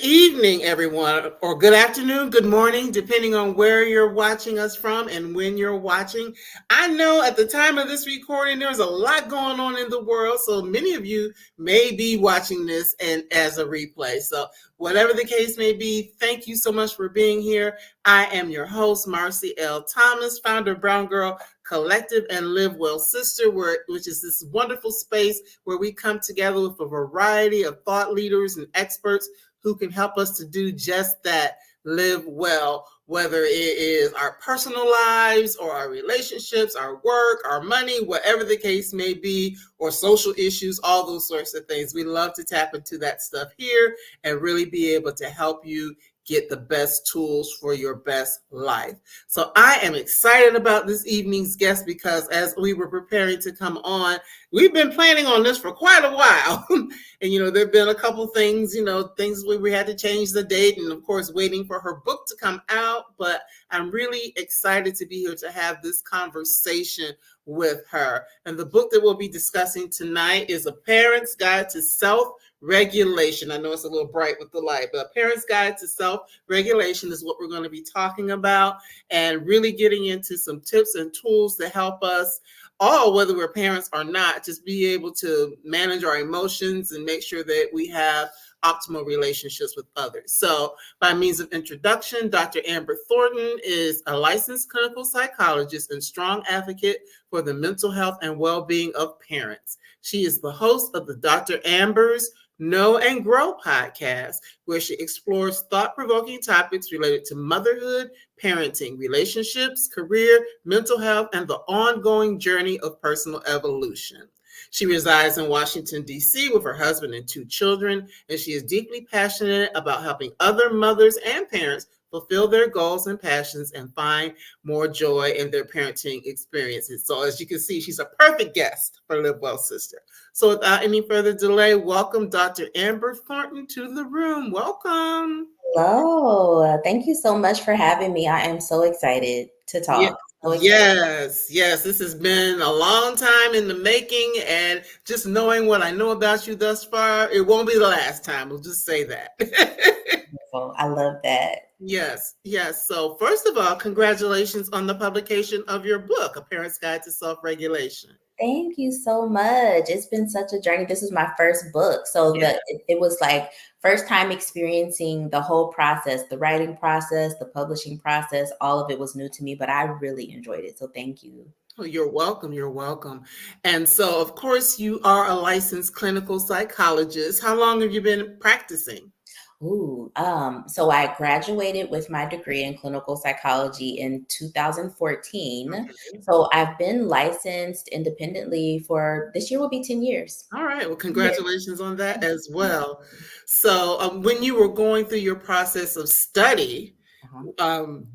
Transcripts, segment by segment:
evening, everyone, or good afternoon, good morning, depending on where you're watching us from and when you're watching. I know at the time of this recording, there's a lot going on in the world, so many of you may be watching this and as a replay. So, whatever the case may be, thank you so much for being here. I am your host, Marcie L. Thomas, founder of Brown Girl Collective and Live Well Sister, which is this wonderful space where we come together with a variety of thought leaders and experts who can help us to do just that, live well, whether it is our personal lives or our relationships, our work, our money, whatever the case may be, or social issues, all those sorts of things. We love to tap into that stuff here and really be able to help you get the best tools for your best life. So I am excited about this evening's guest because as we were preparing to come on, we've been planning on this for quite a while. And, there've been a couple things, things where we had to change the date and of course, waiting for her book to come out. But I'm really excited to be here to have this conversation with her. And the book that we'll be discussing tonight is A Parent's Guide to Self-Regulation. I know it's a little bright with the light, but A Parent's Guide to Self-Regulation is what we're going to be talking about and really getting into some tips and tools to help us all, whether we're parents or not, just be able to manage our emotions and make sure that we have optimal relationships with others. So by means of introduction, Dr. Amber Thornton is a licensed clinical psychologist and strong advocate for the mental health and well-being of parents. She is the host of the Dr. Amber's Know and Grow podcast, where she explores thought-provoking topics related to motherhood, parenting, relationships, career, mental health, and the ongoing journey of personal evolution. She resides in Washington, D.C. with her husband and 2 children, and she is deeply passionate about helping other mothers and parents fulfill their goals and passions and find more joy in their parenting experiences. So as you can see, she's a perfect guest for Live Well Sister. So without any further delay, welcome Dr. Amber Thornton to the room. Welcome. Hello. Thank you so much for having me. I am so excited to talk. Yes. This has been a long time in the making, and just knowing what I know about you thus far, it won't be the last time. We'll just say that. I love that. Yes. So first of all, congratulations on the publication of your book, A Parent's Guide to Self-Regulation. Thank you so much. It's been such a journey. This was my first book. So it was like first time experiencing the whole process, the writing process, the publishing process, all of it was new to me, but I really enjoyed it. So thank you. Oh, you're welcome. And so, of course, you are a licensed clinical psychologist. How long have you been practicing? So I graduated with my degree in clinical psychology in 2014. Okay. So I've been licensed independently for this year will be 10 years. All right. Well, congratulations on that as well. So when you were going through your process of study,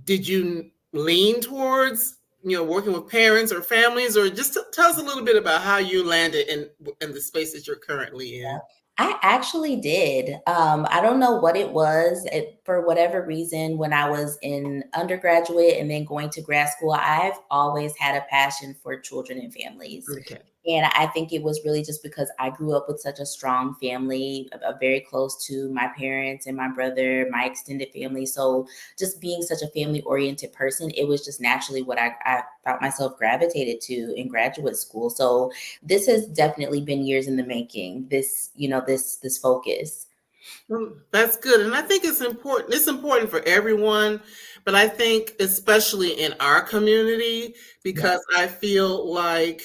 did you lean towards, working with parents or families, or just tell us a little bit about how you landed in the space that you're currently in? I actually did. I don't know what it was. For whatever reason, when I was in undergraduate and then going to grad school, I've always had a passion for children and families. Okay. And I think it was really just because I grew up with such a strong family, very close to my parents and my brother, my extended family. So just being such a family oriented person, it was just naturally what I thought myself gravitated to in graduate school. So this has definitely been years in the making, this focus. Well, that's good. And I think it's important. It's important for everyone, but I think especially in our community, because I feel like,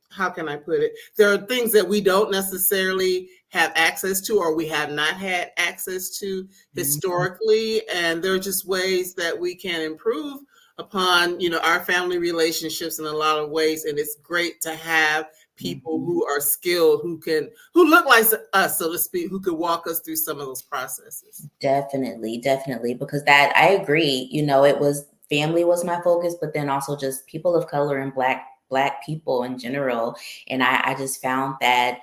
how can I put it? There are things that we don't necessarily have access to, or we have not had access to historically. And there are just ways that we can improve upon, our family relationships in a lot of ways. And it's great to have people who are skilled, who look like us, so to speak, who could walk us through some of those processes. Definitely, because that I agree, it was family was my focus, but then also just people of color and Black people in general. And I just found that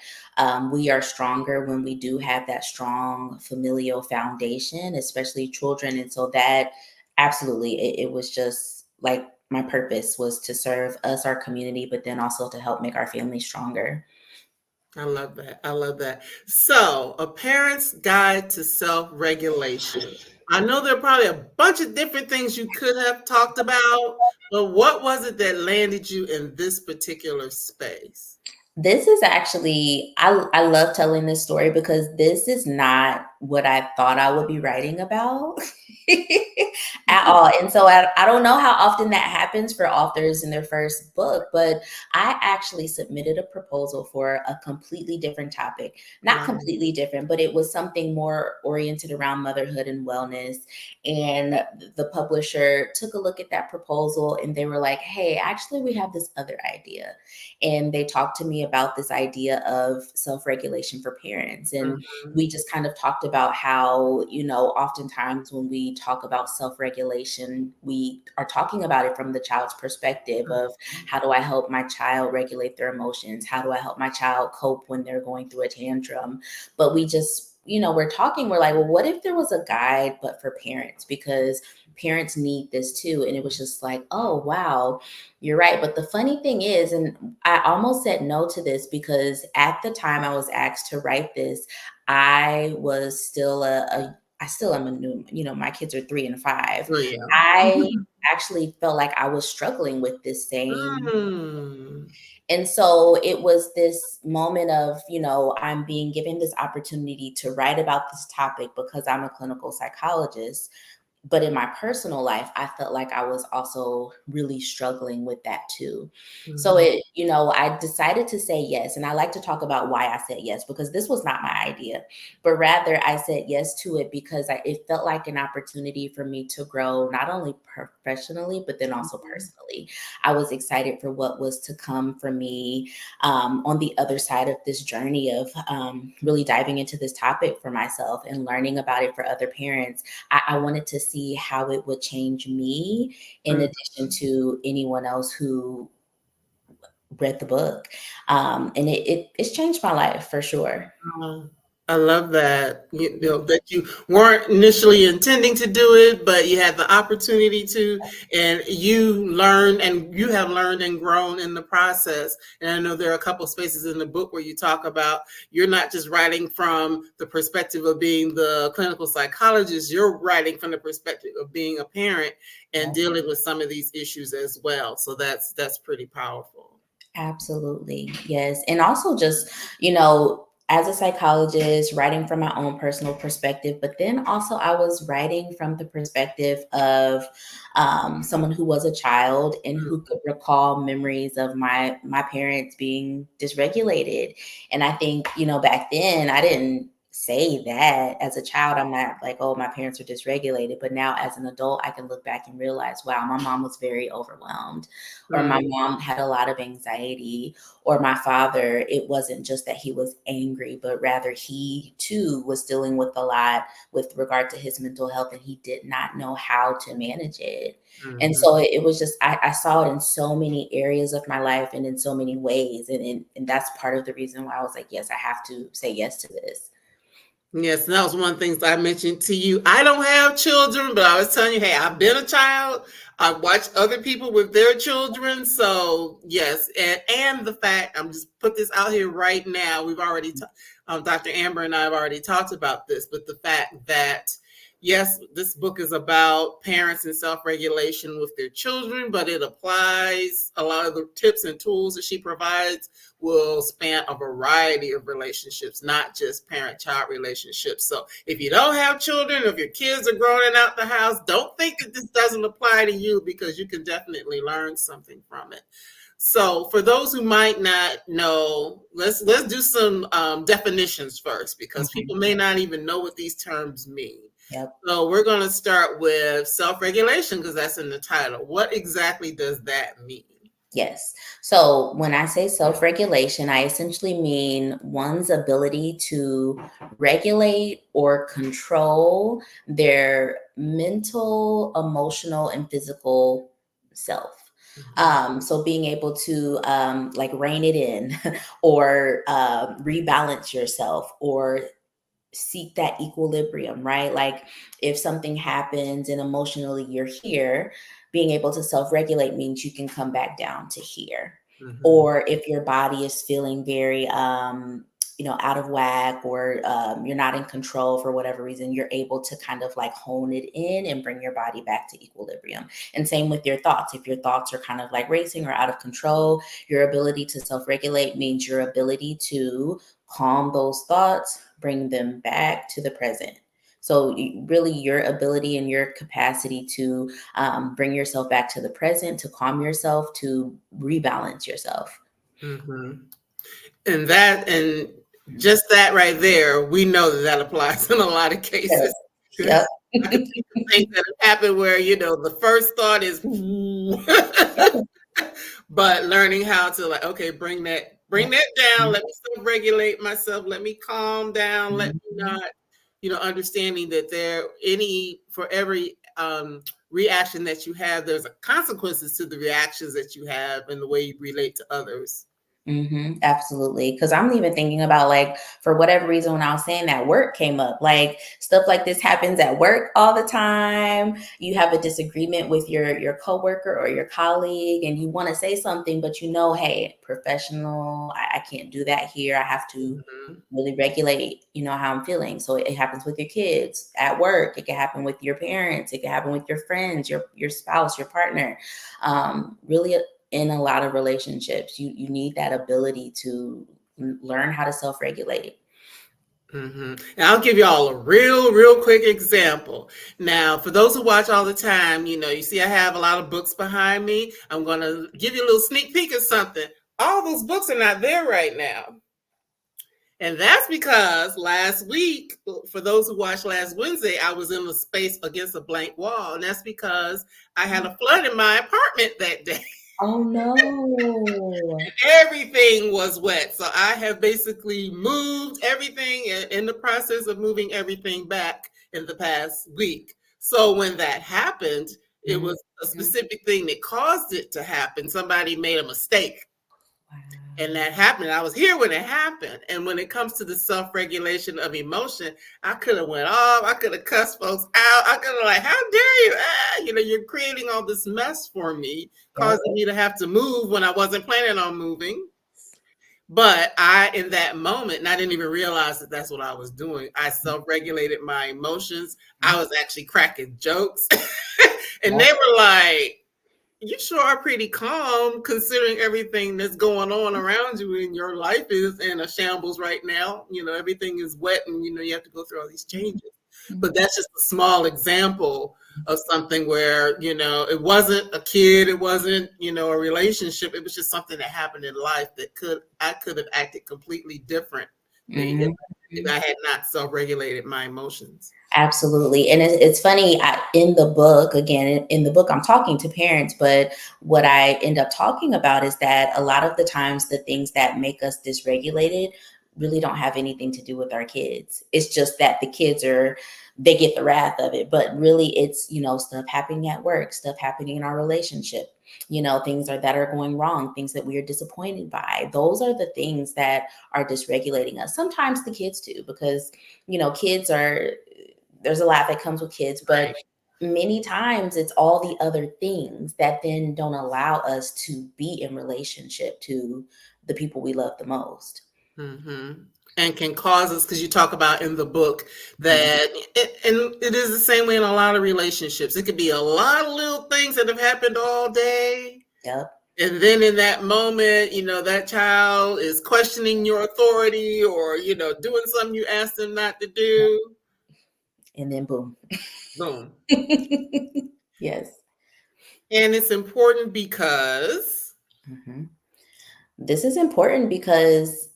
we are stronger when we do have that strong familial foundation, especially children. And so that absolutely, it was just like my purpose was to serve us, our community, but then also to help make our family stronger. I love that. I love that. So, a parent's guide to self-regulation. I know there are probably a bunch of different things you could have talked about, but what was it that landed you in this particular space? This is actually, I love telling this story because this is not what I thought I would be writing about at all. And so I don't know how often that happens for authors in their first book, but I actually submitted a proposal for a completely different topic. Not Wow. completely different, but it was something more oriented around motherhood and wellness. And the publisher took a look at that proposal and they were like, hey, actually, we have this other idea, and they talked to me about this idea of self-regulation for parents. And Mhm. we just kind of talked about how, oftentimes when we talk about self-regulation, we are talking about it from the child's perspective of how do I help my child regulate their emotions? How do I help my child cope when they're going through a tantrum? But we just, we're like, well, what if there was a guide, but for parents? Because parents need this too. And it was just like, oh, wow, you're right. But the funny thing is, and I almost said no to this because at the time I was asked to write this, I was still I still am a new, my kids are 3 and 5. Oh, yeah. I actually felt like I was struggling with this same. Mm. And so it was this moment of, I'm being given this opportunity to write about this topic because I'm a clinical psychologist. But in my personal life, I felt like I was also really struggling with that too. So Mhm. I decided to say yes. And I like to talk about why I said yes, because this was not my idea, but rather I said yes to it because it felt like an opportunity for me to grow, not only professionally, but then also Mhm. personally. I was excited for what was to come for me on the other side of this journey of really diving into this topic for myself and learning about it for other parents. I wanted to see how it would change me in Mhm. addition to anyone else who read the book. And it's changed my life for sure. Oh, I love that. That you weren't initially intending to do it, but you had the opportunity to, and you have learned and grown in the process. And I know there are a couple spaces in the book where you talk about you're not just writing from the perspective of being the clinical psychologist, you're writing from the perspective of being a parent and Yep. dealing with some of these issues as well. So that's pretty powerful. Absolutely. Yes. And also just, as a psychologist, writing from my own personal perspective, but then also I was writing from the perspective of someone who was a child and who could recall memories of my parents being dysregulated. And I think, back then I didn't say that as a child. I'm not like, oh, my parents are dysregulated. But now as an adult, I can look back and realize, wow, my mom was very overwhelmed, or my Mhm. mom had a lot of anxiety, or my father, it wasn't just that he was angry, but rather he too was dealing with a lot with regard to his mental health, and he did not know how to manage it. And Mhm. so it was just, I saw it in so many areas of my life and in so many ways. And that's part of the reason why I was like, yes, I have to say yes to this. Yes, and that was one of the things I mentioned to you. I don't have children, but I was telling you, hey, I've been a child. I've watched other people with their children. So yes, and the fact I'm just put this out here right now. We've already, Dr. Amber and I have already talked about this, but the fact that yes, this book is about parents and self-regulation with their children, but it applies a lot of the tips and tools that she provides will span a variety of relationships, not just parent-child relationships. So if you don't have children, if your kids are growing out the house, don't think that this doesn't apply to you because you can definitely learn something from it. So for those who might not know, let's do some definitions first because Mhm. people may not even know what these terms mean. Yep. So we're going to start with self-regulation because that's in the title. What exactly does that mean? Yes. So when I say self regulation, I essentially mean one's ability to regulate or control their mental, emotional, and physical self. Mhm. So being able to like rein it in or rebalance yourself or seek that equilibrium, right? Like if something happens and emotionally you're here, being able to self regulate means you can come back down to here. Mhm. Or if your body is feeling very out of whack, or you're not in control for whatever reason, you're able to kind of like hone it in and bring your body back to equilibrium. And same with your thoughts. If your thoughts are kind of like racing or out of control, your ability to self-regulate means your ability to calm those thoughts, bring them back to the present. So really your ability and your capacity to bring yourself back to the present, to calm yourself, to rebalance yourself. Mm-hmm. And just that right there, we know that that applies in a lot of cases. Yep. I could think of things that have happened where, the first thought is, but learning how to like, okay, bring that down. Let me self-regulate myself. Let me calm down. Let me not, understanding that for every reaction that you have, there's consequences to the reactions that you have and the way you relate to others. Absolutely. Because I'm even thinking about, like, for whatever reason, when I was saying that, work came up, like stuff like this happens at work all the time. You have a disagreement with your coworker or your colleague, and you want to say something, but hey, professional, I can't do that here. I have to really regulate, how I'm feeling. So it happens with your kids at work. It can happen with your parents. It can happen with your friends, your spouse, your partner. Really, in a lot of relationships, you need that ability to learn how to self-regulate. And I'll give y'all a real quick example. Now, for those who watch all the time, you see I have a lot of books behind me. I'm going to give you a little sneak peek of something. All those books are not there right now. And that's because last week, for those who watched last Wednesday, I was in a space against a blank wall. And that's because I had a flood in my apartment that day. Oh, no. Everything was wet. So I have basically moved everything in the process of moving everything back in the past week. So when that happened, it was a specific thing that caused it to happen. Somebody made a mistake. And that happened. I was here when it happened. And when it comes to the self-regulation of emotion, I could have went off. I could have cussed folks out. I could have like, how dare you? You're creating all this mess for me, causing me to have to move when I wasn't planning on moving. But in that moment, and I didn't even realize that that's what I was doing. I self-regulated my emotions. I was actually cracking jokes. And they were like, you sure are pretty calm considering everything that's going on around you, and your life is in a shambles right now. Everything is wet, and you have to go through all these changes. But that's just a small example of something where, it wasn't a kid, it wasn't, a relationship. It was just something that happened in life that I could have acted completely different if I had not self-regulated my emotions. Absolutely. And it's funny, in the book, again, in the book, I'm talking to parents, but what I end up talking about is that a lot of the times the things that make us dysregulated really don't have anything to do with our kids. It's just that the kids they get the wrath of it. But really it's, stuff happening at work, stuff happening in our relationship, things that are going wrong, things that we are disappointed by. Those are the things that are dysregulating us. Sometimes the kids too, because, there's a lot that comes with kids, but many times it's all the other things that then don't allow us to be in relationship to the people we love the most. And can cause us, because you talk about in the book that, and it is the same way in a lot of relationships. It could be a lot of little things that have happened all day. Yep. And then in that moment, that child is questioning your authority or, doing something you asked them not to do. And then boom. Boom. Yes. And it's important because. This is important because,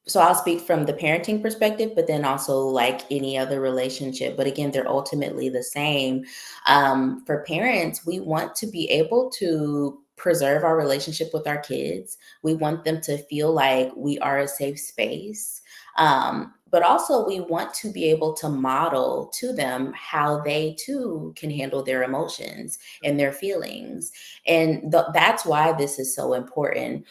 so I'll speak from the parenting perspective, but then also like any other relationship. But again, they're ultimately the same. For parents, we want to be able to preserve our relationship with our kids. We want them to feel like we are a safe space. But also we want to be able to model to them how they too can handle their emotions and their feelings. And that's why this is so important.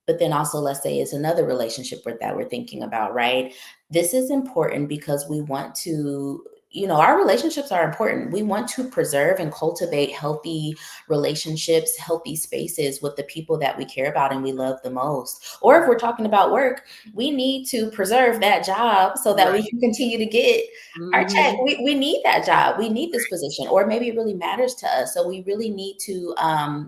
But then also, let's say it's another relationship that we're thinking about, right? This is important because we want to, our relationships are important. We want to preserve and cultivate healthy relationships, healthy spaces with the people that we care about and we love the most. Or if we're talking about work, we need to preserve that job so that Right. we can continue to get our check. Mm-hmm. We need that job. We need this position, or maybe it really matters to us. So we really need to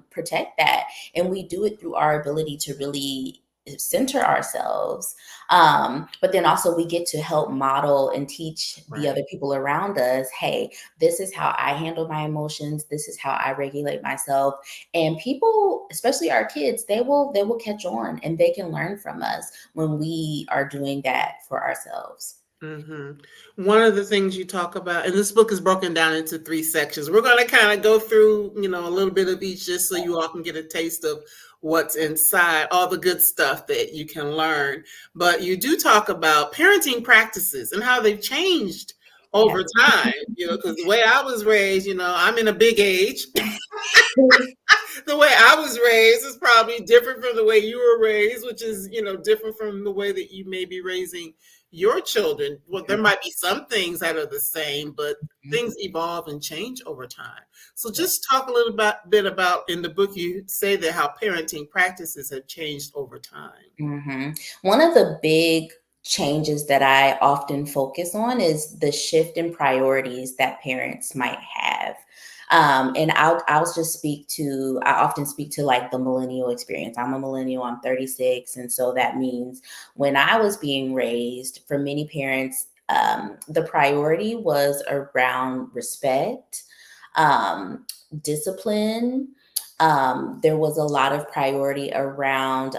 protect that. And we do it through our ability to really center ourselves, but then also we get to help model and teach the Right. other people around us, hey, this is how I handle my emotions, this is how I regulate myself. And people, especially our kids, they will catch on and they can learn from us when we are doing that for ourselves. One of the things you talk about, and this book is broken down into 3 sections. We're going to kind of go through, a little bit of each just so you all can get a taste of what's inside, all the good stuff that you can learn. But you do talk about parenting practices and how they've changed Yeah. over time, because the way I was raised, I'm in a big age. The way I was raised is probably different from the way you were raised, which is, different from the way that you may be raising your children. Well, there might be some things that are the same, but things evolve and change over time. So Yeah. just talk a little bit about, in the book, you say that how parenting practices have changed over time. One of the big changes that I often focus on is the shift in priorities that parents might have. And I'll just I often speak to like the millennial experience. I'm a millennial, I'm 36. And so that means when I was being raised, for many parents, the priority was around respect, um, discipline. There was a lot of priority around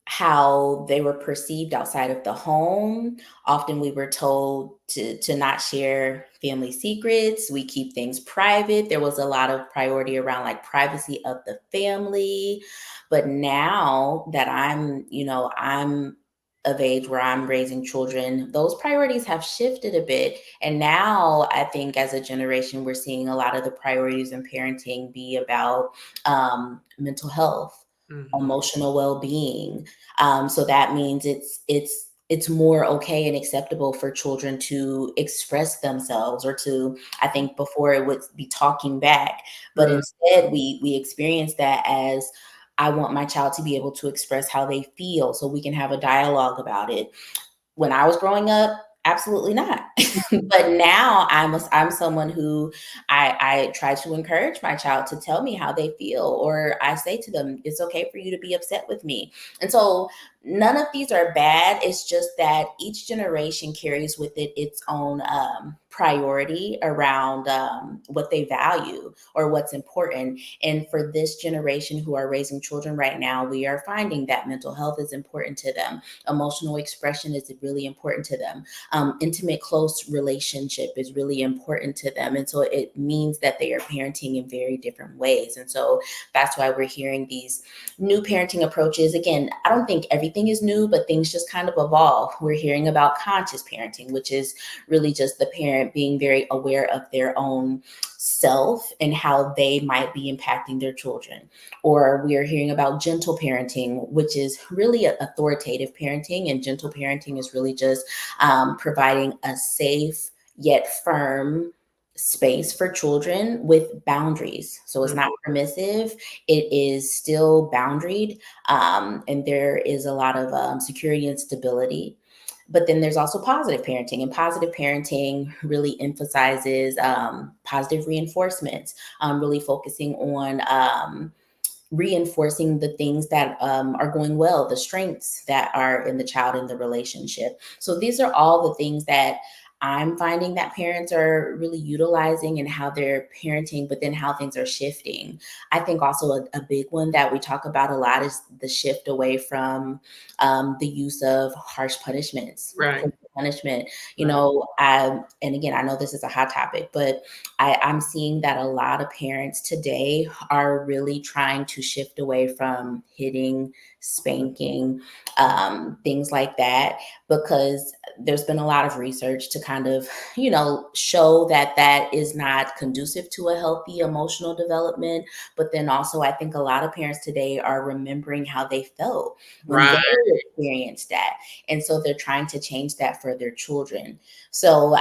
how they were perceived outside of the home. Often we were told to not share family secrets. We keep things private. There was a lot of priority around like privacy of the family. But now that I'm of age where I'm raising children, those priorities have shifted a bit. And now I think as a generation, we're seeing a lot of the priorities in parenting be about mental health, Mm-hmm. emotional well-being. So that means it's more okay and acceptable for children to express themselves, or to, I think before it would be talking back, but instead we experience that as, I want my child to be able to express how they feel so we can have a dialogue about it. When I was growing up, absolutely not. But now I'm someone who I try to encourage my child to tell me how they feel, or I say to them, it's okay for you to be upset with me. And so none of these are bad. It's just that each generation carries with it its own priority around what they value or what's important. And for this generation who are raising children right now, we are finding that mental health is important to them. Emotional expression is really important to them. Intimate, close relationship is really important to them. And so it means that they are parenting in very different ways. And so that's why we're hearing these new parenting approaches. Again, I don't think everything is new, but things just kind of evolve. We're hearing about conscious parenting, which is really just the parent being very aware of their own self and how they might be impacting their children. Or we are hearing about gentle parenting, which is really authoritative parenting. And gentle parenting is really just providing a safe yet firm space for children with boundaries. So it's not permissive, it is still boundaried, and there is a lot of security and stability. But then there's also positive parenting, and positive parenting really emphasizes positive reinforcements, really focusing on reinforcing the things that are going well, the strengths that are in the child in the relationship. So these are all the things that I'm finding that parents are really utilizing in how they're parenting, but then how things are shifting. I think also a big one that we talk about a lot is the shift away from the use of harsh punishments, Right. corporal punishment. Right. And again, I know this is a hot topic, but I'm seeing that a lot of parents today are really trying to shift away from hitting, spanking, things like that, because there's been a lot of research to kind of, show that that is not conducive to a healthy emotional development. But then also, I think a lot of parents today are remembering how they felt when Right. they experienced that. And so they're trying to change that for their children. So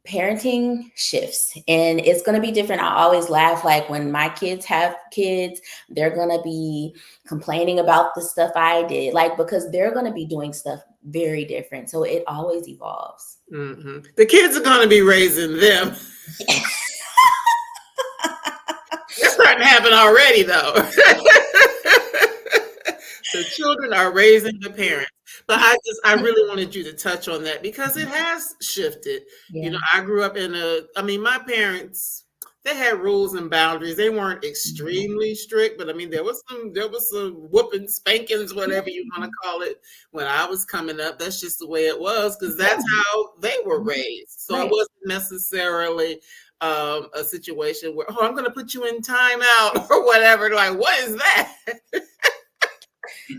parenting shifts, and it's going to be different. I always laugh, like when my kids have kids, they're going to be complaining about the stuff I did, like, because they're going to be doing stuff very different. So it always evolves. Mm-hmm. The kids are going to be raising them. It's starting to happen already, though. The children are raising the parents. But I really wanted you to touch on that because it has shifted. You know, Yeah. I grew up my parents, they had rules and boundaries. They weren't Mhm. extremely strict, but I mean, there was some whooping, spankings, whatever you want to call it, when I was coming up. That's just the way it was because that's Yeah. how they were Mhm. raised. So it Right. wasn't necessarily a situation where, oh, I'm going to put you in timeout or whatever. Like, what is that?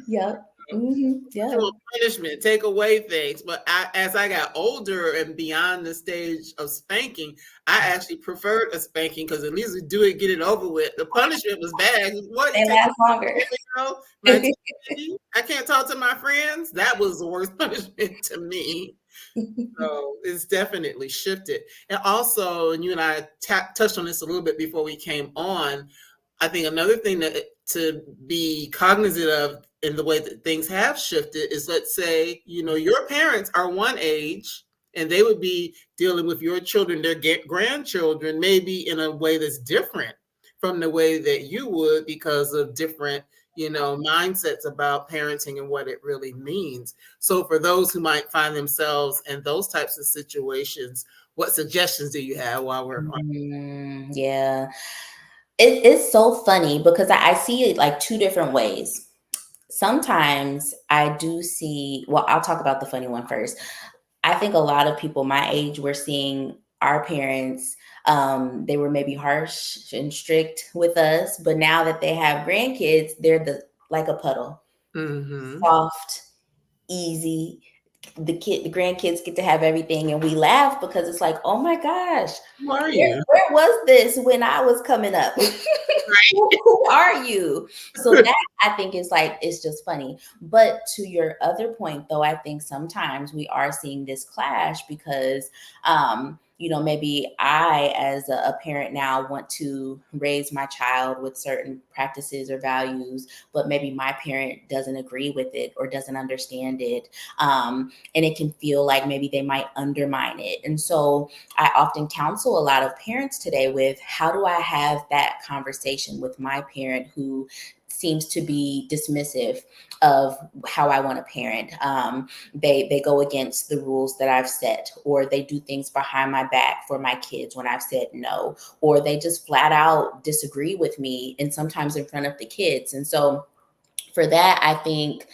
Yep. Hmm. To Yeah. a punishment, take away things. But as I got older and beyond the stage of spanking, I actually preferred a spanking because at least we do it, get it over with. The punishment was bad. What, you They take last longer. my candy? I can't talk to my friends. That was the worst punishment to me. So it's definitely shifted. And also, and you and I touched on this a little bit before we came on, I think another thing that to be cognizant of in the way that things have shifted is, let's say, your parents are one age and they would be dealing with your children, their grandchildren, maybe in a way that's different from the way that you would because of different, mindsets about parenting and what it really means. So for those who might find themselves in those types of situations, what suggestions do you have while we're on? Yeah. It's so funny because I see it like two different ways. Sometimes I do see, well, I'll talk about the funny one first. I think a lot of people my age were seeing our parents, they were maybe harsh and strict with us, but now that they have grandkids, they're like a puddle, Mm-hmm. soft, easy. The grandkids get to have everything, and we laugh because it's like, oh my gosh, Who are where, you? where was this when I was coming up? Who are you? So that I think is like, it's just funny. But to your other point, though, I think sometimes we are seeing this clash because, maybe I, as a parent now, want to raise my child with certain practices or values, but maybe my parent doesn't agree with it or doesn't understand it. And it can feel like maybe they might undermine it. And so I often counsel a lot of parents today with, how do I have that conversation with my parent who seems to be dismissive of how I want to parent. They go against the rules that I've set, or they do things behind my back for my kids when I've said no, or they just flat out disagree with me, and sometimes in front of the kids. And so for that, I think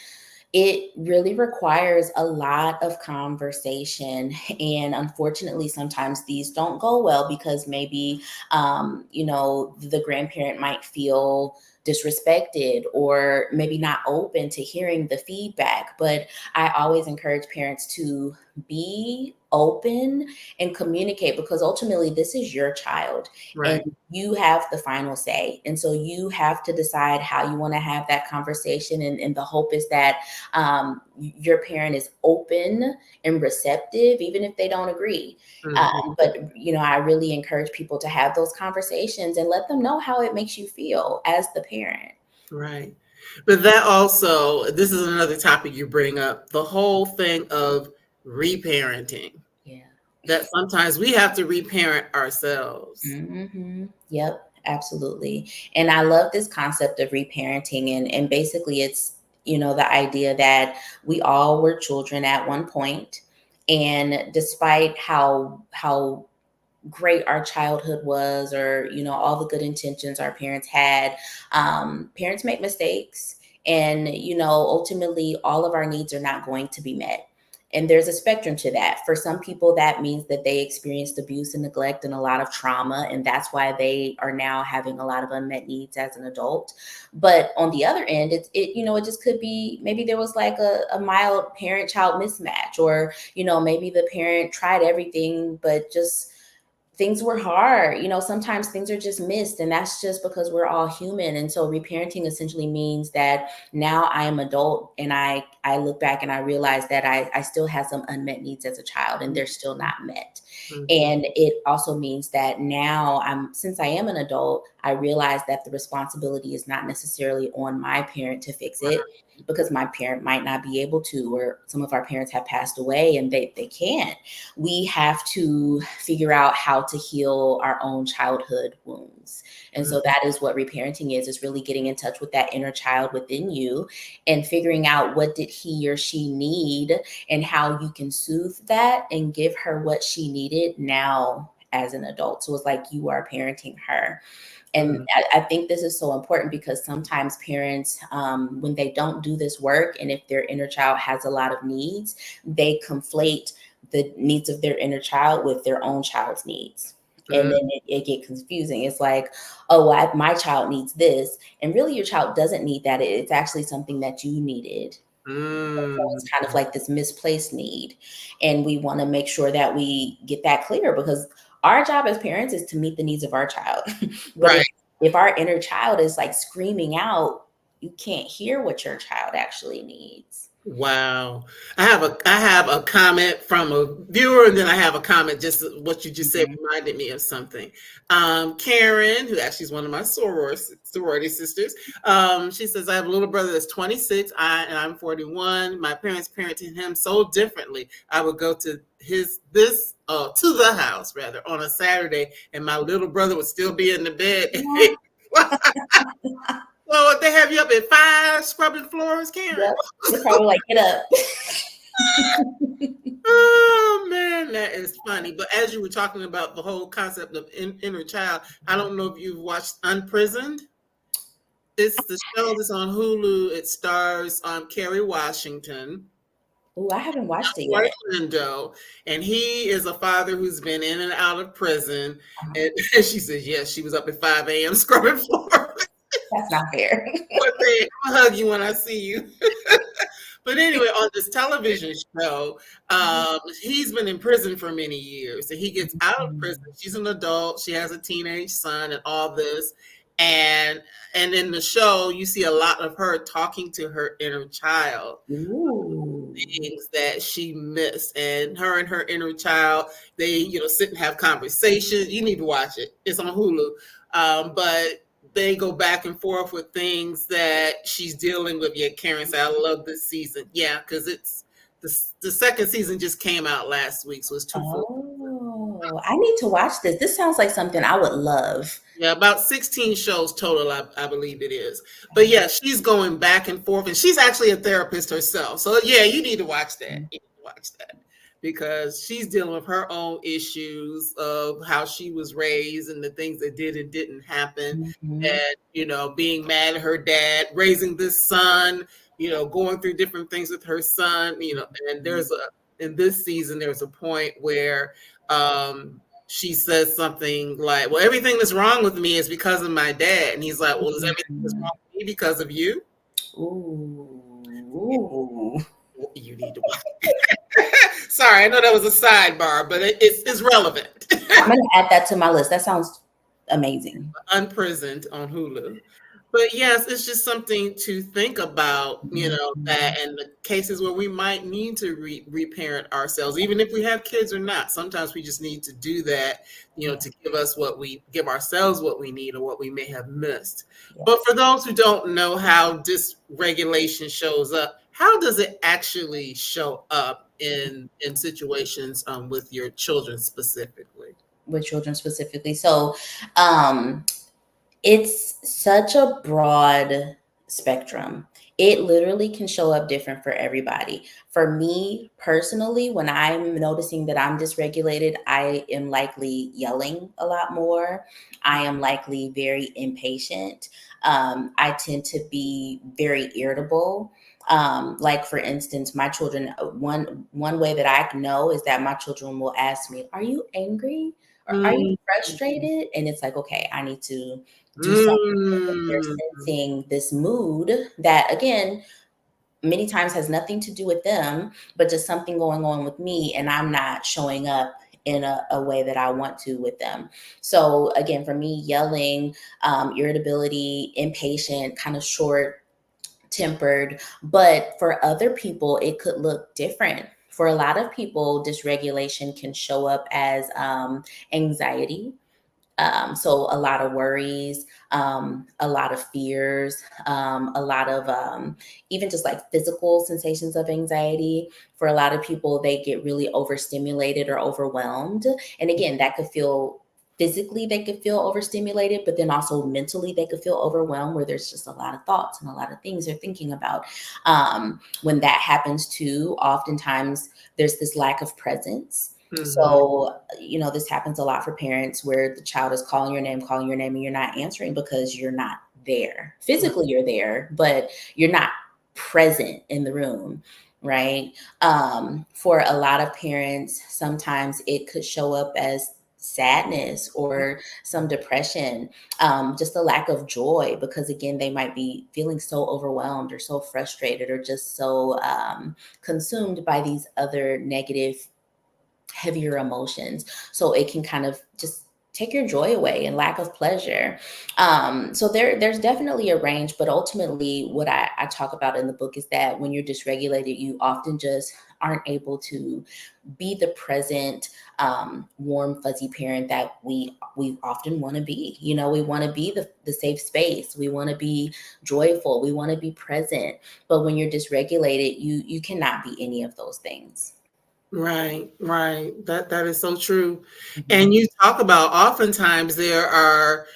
it really requires a lot of conversation. And unfortunately, sometimes these don't go well because maybe, the grandparent might feel disrespected or maybe not open to hearing the feedback. But I always encourage parents to be open and communicate, because ultimately this is your child and Right. you have the final say. And so you have to decide how you want to have that conversation. And the hope is that your parent is open and receptive, even if they don't agree. Mm-hmm. But I really encourage people to have those conversations and let them know how it makes you feel as the parent. Right. But that also, this is another topic you bring up, the whole thing of reparenting, Yeah. that sometimes we have to reparent ourselves. Yep, absolutely. And I love this concept of reparenting. And basically, it's, the idea that we all were children at one point, and despite how great our childhood was, or all the good intentions our parents had, parents make mistakes, and ultimately all of our needs are not going to be met. And there's a spectrum to that. For some people, that means that they experienced abuse and neglect and a lot of trauma, and that's why they are now having a lot of unmet needs as an adult. But on the other end, it just could be, maybe there was like a mild parent child mismatch, or maybe the parent tried everything but just things were hard. Sometimes things are just missed, and that's just because we're all human. And so reparenting essentially means that now I am adult, and I look back and I realize that I still had some unmet needs as a child, and they're still not met. Mhm. And it also means that now since I am an adult, I realize that the responsibility is not necessarily on my parent to fix it, because my parent might not be able to, or some of our parents have passed away and they can't. We have to figure out how to heal our own childhood wounds. And Mhm. so that is what reparenting is really getting in touch with that inner child within you and figuring out what did he or she need, and how you can soothe that and give her what she needed now as an adult. So it's like you are parenting her. And Mhm. I think this is so important, because sometimes parents, when they don't do this work, and if their inner child has a lot of needs, they conflate the needs of their inner child with their own child's needs. And Mhm. then it gets confusing. It's like, oh, my child needs this. And really, your child doesn't need that. It's actually something that you needed. So Mhm. it's kind of like this misplaced need. And we want to make sure that we get that clear, because our job as parents is to meet the needs of our child. But Right. if our inner child is like screaming out, you can't hear what your child actually needs. Wow. I have a comment from a viewer, and then I have a comment. Just what you just said Mhm. reminded me of something. Karen, who actually is one of my sorority sisters, she says, I have a little brother that's 26, and I'm 41. My parents parented him so differently. I would go to to the house rather on a Saturday, and my little brother would still be in the bed. Yeah. Well, they have you up at 5 scrubbing floors, Karen. Yep. They're probably like, get up. Oh man, that is funny. But as you were talking about the whole concept of inner child, I don't know if you've watched Unprisoned. It's the show that's on Hulu. It stars Kerry Washington, Oh, I haven't watched it yet. Orlando, and he is a father who's been in and out of prison. Uh-huh. And she says, yes, she was up at 5 a.m. scrubbing floors. That's not fair. One day, I'll hug you when I see you. But anyway, on this television show, he's been in prison for many years, and he gets out of prison. She's an adult. She has a teenage son, and all this. And in the show, you see a lot of her talking to her inner child, Ooh. things that she missed, and her inner child, they sit and have conversations. You need to watch it. It's on Hulu. But they go back and forth with things that she's dealing with. Yeah, Karen said, I love this season. Yeah, because it's the second season just came out last week, so it's two full. Oh, I need to watch this. This sounds like something I would love. Yeah, about 16 shows total, I believe it is. But yeah, she's going back and forth, and she's actually a therapist herself. So yeah, you need to watch that. You need to watch that because she's dealing with her own issues of how she was raised and the things that did and didn't happen. Mhm. And, being mad at her dad, raising this son, going through different things with her son, and in this season, there's a point where, she says something like, well, everything that's wrong with me is because of my dad. And he's like, well, is everything that's Mhm. wrong with me because of you? Yeah, Ooh. you need to watch it. Sorry, I know that was a sidebar, but it's relevant. I'm gonna add that to my list. That sounds amazing. Unprisoned on Hulu. But yes, it's just something to think about, that Mhm. and the cases where we might need to reparent ourselves, even if we have kids or not. Sometimes we just need to do that, Yeah, to give ourselves what we need or what we may have missed. yeah. But for those who don't know how dysregulation shows up, how does it actually show up in situations with your children specifically? With children specifically. So, um, it's such a broad spectrum. It literally can show up different for everybody. For me personally, when I'm noticing that I'm dysregulated, I am likely yelling a lot more. I am likely very impatient. I tend to be very irritable. Like for instance, my children. One way that I know is that my children will ask me, "Are you angry? Or are you Mm. frustrated?" And it's like, okay, I need to do something, because Mm. they're sensing this mood that, again, many times has nothing to do with them, but just something going on with me, and I'm not showing up in a way that I want to with them. So again, for me, yelling, irritability, impatient, kind of short tempered, but for other people, it could look different. For a lot of people, dysregulation can show up as anxiety, so a lot of worries, a lot of fears, a lot of even just like physical sensations of anxiety. For a lot of people, they get really overstimulated or overwhelmed. And again, that could feel physically, they could feel overstimulated, but then also mentally, they could feel overwhelmed where there's just a lot of thoughts and a lot of things they're thinking about. When that happens too, oftentimes there's this lack of presence. Mm-hmm. So, this happens a lot for parents where the child is calling your name, and you're not answering because you're not there. Physically, you're there, but you're not present in the room, right? For a lot of parents, sometimes it could show up as sadness or some depression, just a lack of joy, because again, they might be feeling so overwhelmed or so frustrated or just so consumed by these other negative, heavier emotions. So it can kind of just take your joy away and lack of pleasure. So there's definitely a range, but ultimately what I talk about in the book is that when you're dysregulated, you often just aren't able to be the present, warm, fuzzy parent that we often want to be. We want to be the safe space. We want to be joyful. We want to be present. But when you're dysregulated, you cannot be any of those things. Right, right. That is so true. Mhm. And you talk about oftentimes there are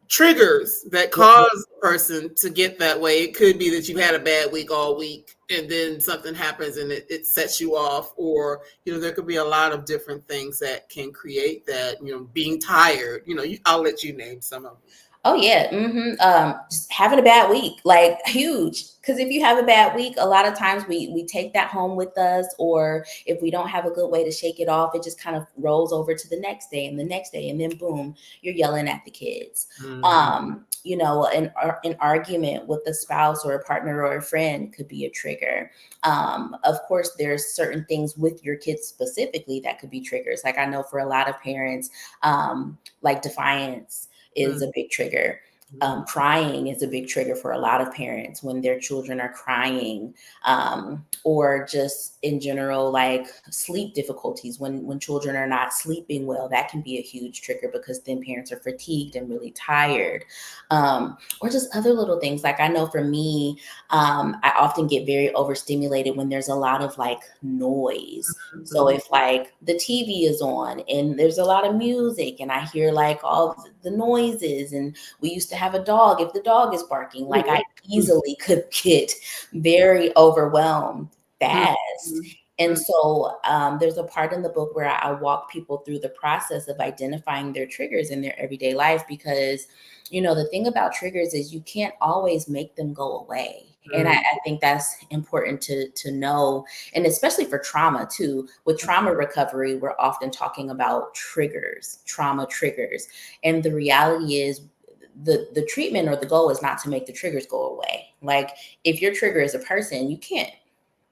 triggers that Yeah. cause a person to get that way. It could be that you had a bad week all week and then something happens and it sets you off, or there could be a lot of different things that can create that. Being tired, I'll let you name some of them. Oh yeah, just having a bad week, like huge. Because if you have a bad week, a lot of times we take that home with us, or if we don't have a good way to shake it off, it just kind of rolls over to the next day and the next day, and then boom, you're yelling at the kids. Mhm. An argument with a spouse or a partner or a friend could be a trigger. Of course, there's certain things with your kids specifically that could be triggers. Like I know for a lot of parents, like defiance is Mhm. a big trigger. Crying is a big trigger for a lot of parents when their children are crying, or just in general, like sleep difficulties when children are not sleeping well. That can be a huge trigger because then parents are fatigued and really tired, or just other little things. Like I know for me, I often get very overstimulated when there's a lot of like noise. So Mhm. if like the TV is on and there's a lot of music and I hear like all the noises, and we used to have a dog, if the dog is barking, like I easily could get very overwhelmed fast. Mhm. And so there's a part in the book where I walk people through the process of identifying their triggers in their everyday life, because the thing about triggers is you can't always make them go away. And Mhm. I think that's important to know, and especially for trauma too. With trauma recovery, we're often talking about triggers, trauma triggers. And the reality is the treatment or the goal is not to make the triggers go away. Like if your trigger is a person, you can't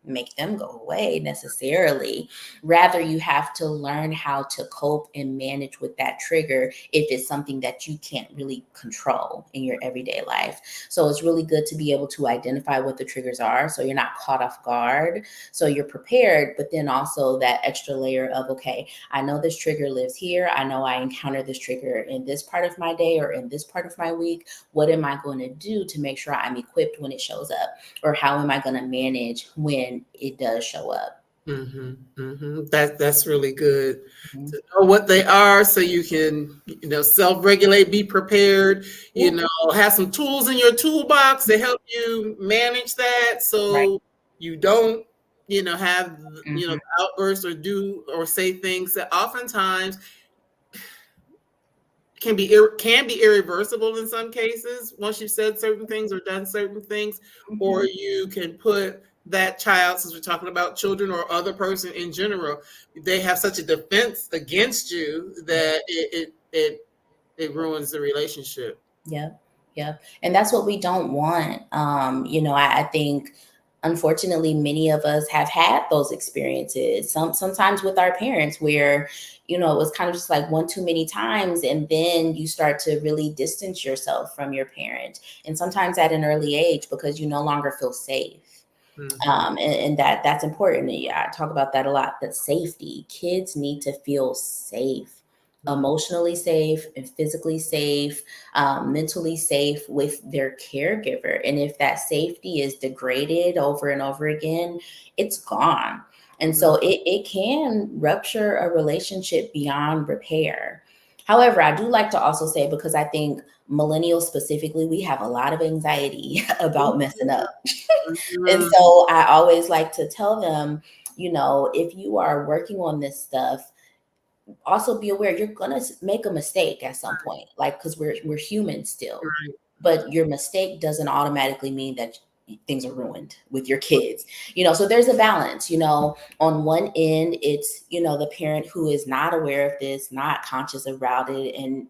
make them go away necessarily. Rather, you have to learn how to cope and manage with that trigger if it's something that you can't really control in your everyday life. So it's really good to be able to identify what the triggers are so you're not caught off guard, so you're prepared. But then also that extra layer of, okay, I know this trigger lives here. I know I encounter this trigger in this part of my day or in this part of my week. What am I going to do to make sure I'm equipped when it shows up? Or how am I going to manage when it does show up? Mhm, mhm. That's really good Mhm. to know what they are so you can, self-regulate, be prepared, Yeah. have some tools in your toolbox to help you manage that Right. so you don't, have, Mhm. outbursts or do or say things that oftentimes can be irreversible in some cases once you've said certain things or done certain things, or Mhm. you can put that child, since we're talking about children or other person in general, they have such a defense against you that it ruins the relationship. Yep. Yep. And that's what we don't want. I think unfortunately, many of us have had those experiences. Sometimes with our parents, where it was kind of just like one too many times, and then you start to really distance yourself from your parent, and sometimes at an early age because you no longer feel safe. Mm-hmm. And that's important. Yeah, I talk about that a lot. That safety, kids need to feel safe, Mm-hmm. emotionally safe and physically safe, mentally safe with their caregiver. And if that safety is degraded over and over again, it's gone. And so it can rupture a relationship beyond repair. However, I do like to also say, because I think millennials specifically, we have a lot of anxiety about messing up. And Mm-hmm. so I always like to tell them, if you are working on this stuff, also be aware you're gonna make a mistake at some point, like, because we're human still. Right. But your mistake doesn't automatically mean that things are ruined with your kids. So there's a balance. On one end, it's the parent who is not aware of this, not conscious about it, and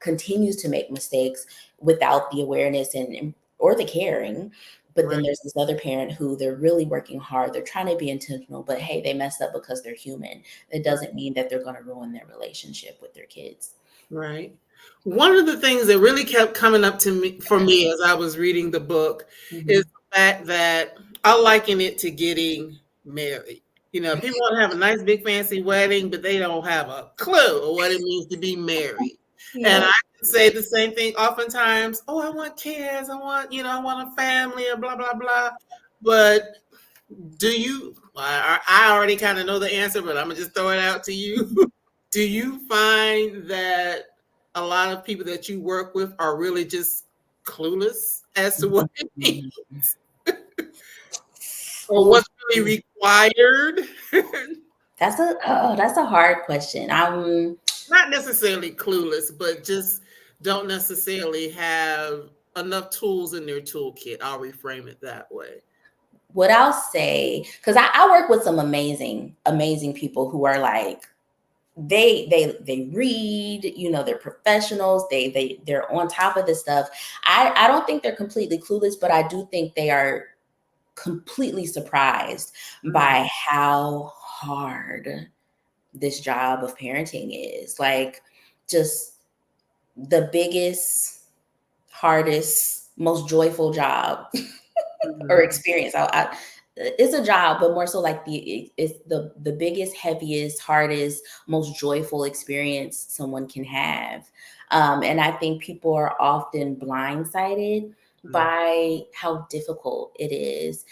continues to make mistakes without the awareness and or the caring. But then Right. there's this other parent who they're really working hard. They're trying to be intentional, but hey, they messed up because they're human. It doesn't mean that they're going to ruin their relationship with their kids. Right. One of the things that really kept coming up to me for me as I was reading the book is Mhm. the fact that I liken it to getting married. People want to have a nice big fancy wedding, but they don't have a clue of what it means to be married. And Yeah. I can say the same thing oftentimes. Oh, I want kids. I want a family, and blah blah blah. But do you? I already kind of know the answer, but I'm gonna just throw it out to you. Do you find that a lot of people that you work with are really just clueless as to what it means Mhm. or Ooh, what's really required? that's a hard question. Not necessarily clueless, but just don't necessarily have enough tools in their toolkit. I'll reframe it that way. What I'll say, because I work with some amazing people who are like, they read, they're professionals, they're on top of this stuff. I don't think they're completely clueless, but I do think they are completely surprised Mm, by how hard this job of parenting is. Like, just the biggest, hardest, most joyful job or mhm, experience. It's a job, but more so like it's the biggest, heaviest, hardest, most joyful experience someone can have. And I think people are often blindsided mm, by how difficult it is,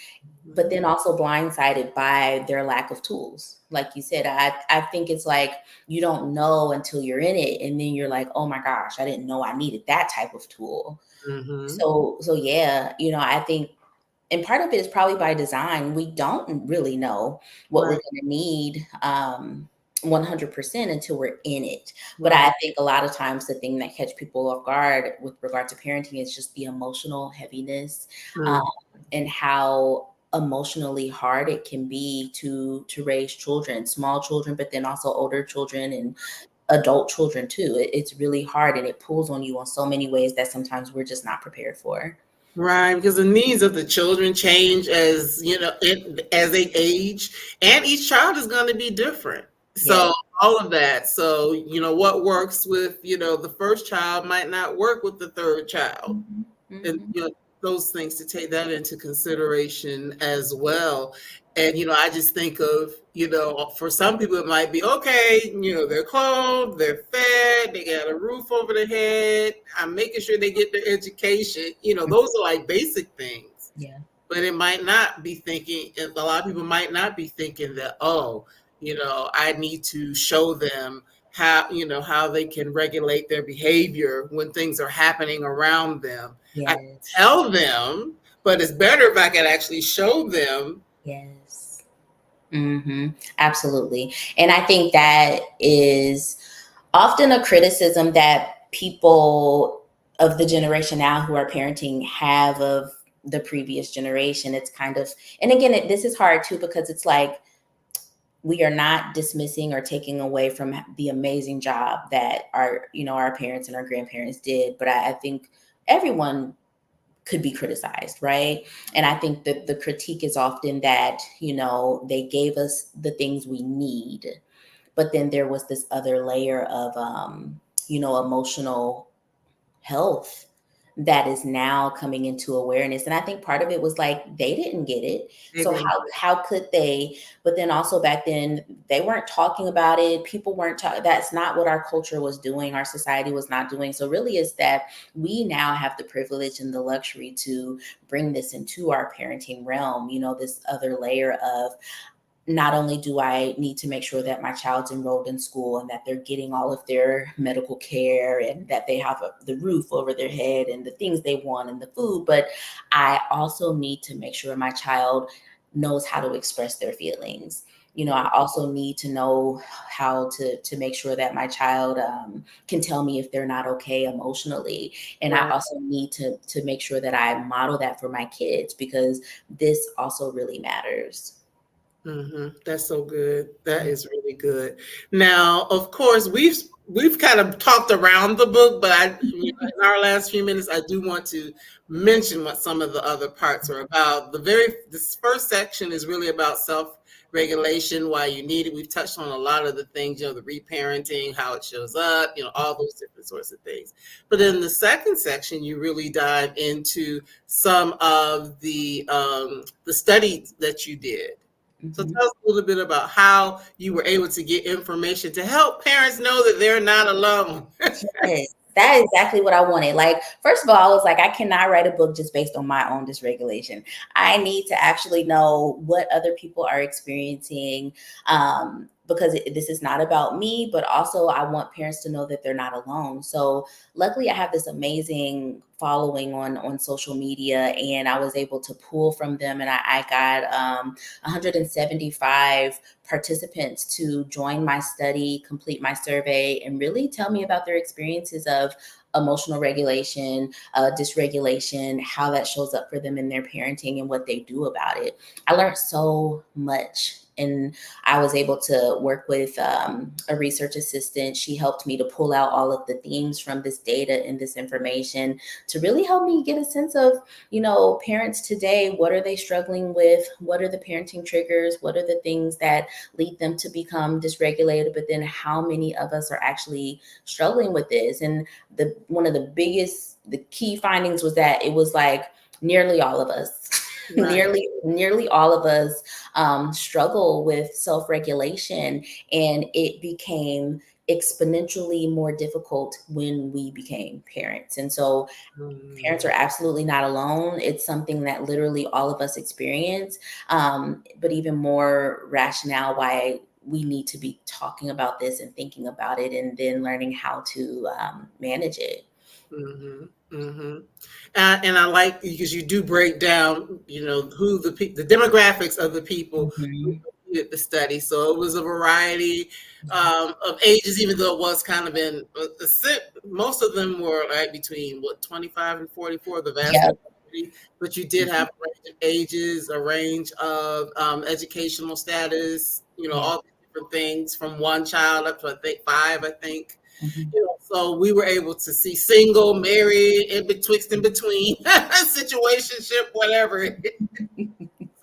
but mhm, then also blindsided by their lack of tools. Like you said, I think it's like you don't know until you're in it, and then you're like, oh my gosh, I didn't know I needed that type of tool. mhm. So yeah, I think, and part of it is probably by design. We don't really know what we're Right, going to need 100% until we're in it. But right. I think a lot of times the thing that catch people off guard with regard to parenting is just the emotional heaviness, um, Mm. and how emotionally hard it can be to raise children, small children, but then also older children and adult children too. It's really hard, and it pulls on you on so many ways that sometimes we're just not prepared for. Right, because the needs of the children change as as they age, and each child is going to be different. Yeah. So all of that. So what works with the first child might not work with the third child, Mhm, and mhm. those things to take that into consideration as well. And I just think of for some people it might be okay, they're clothed, they're fed, they got a roof over their head, I'm making sure they get their education. Those are like basic things. Yeah. But it might not be thinking, a lot of people might not be thinking that, oh, I need to show them how they can regulate their behavior when things are happening around them. I can Yes. tell them, but it's better if I can actually show them. Yes. Absolutely. And I think that is often a criticism that people of the generation now who are parenting have of the previous generation. It's kind of, and again, this is hard too, because it's like we are not dismissing or taking away from the amazing job that our parents and our grandparents did. But I think everyone could be criticized, right? And I think that the critique is often that, they gave us the things we need, but then there was this other layer of, emotional health that is now coming into awareness. And I think part of it was like they didn't get it. They So didn't. how could they? But then also back then they weren't talking about it. People weren't talking. That's not what our culture was doing. Our society was not doing. So really is that we now have the privilege and the luxury to bring this into our parenting realm, this other layer of, not only do I need to make sure that my child's enrolled in school and that they're getting all of their medical care and that they have the roof over their head and the things they want and the food, but I also need to make sure my child knows how to express their feelings. I also need to know how to make sure that my child can tell me if they're not okay emotionally. And I Right. also need to make sure that I model that for my kids, because this also really matters. That's so good. That is really good. Now, of course, we've kind of talked around the book, but in our last few minutes, I do want to mention what some of the other parts are about. This first section is really about self-regulation, why you need it. We've touched on a lot of the things, the reparenting, how it shows up, all those different sorts of things. But in the second section, you really dive into some of the studies that you did. So Mhm. tell us a little bit about how you were able to get information to help parents know that they're not alone. Yes, that is exactly what I wanted. Like, first of all, I was like, I cannot write a book just based on my own dysregulation. I need to actually know what other people are experiencing, because this is not about me, but also I want parents to know that they're not alone. So luckily, I have this amazing following on social media, and I was able to pull from them, and I got 175 participants to join my study, complete my survey, and really tell me about their experiences of emotional regulation, dysregulation, how that shows up for them in their parenting, and what they do about it. I learned so much. And I was able to work with a research assistant. She helped me to pull out all of the themes from this data and this information to really help me get a sense of, parents today, what are they struggling with? What are the parenting triggers? What are the things that lead them to become dysregulated? But then how many of us are actually struggling with this? And one of the key findings was that it was like nearly all of us. Right. Nearly all of us struggle with self-regulation, and it became exponentially more difficult when we became parents. And so parents Mm, are absolutely not alone. It's something that literally all of us experience, but even more rationale why we need to be talking about this and thinking about it, and then learning how to manage it. mhm, mhm. And I like because you do break down, who the demographics of the people who Mhm. completed the study. So it was a variety of ages, even though it was kind of most of them were like between 25 and 44, the vast Yep. majority. But you did have a range of ages, a range of educational status, Yeah. all these different things from one child up to I think five, I think. Mhm. So we were able to see single, married, in between, situationship, whatever.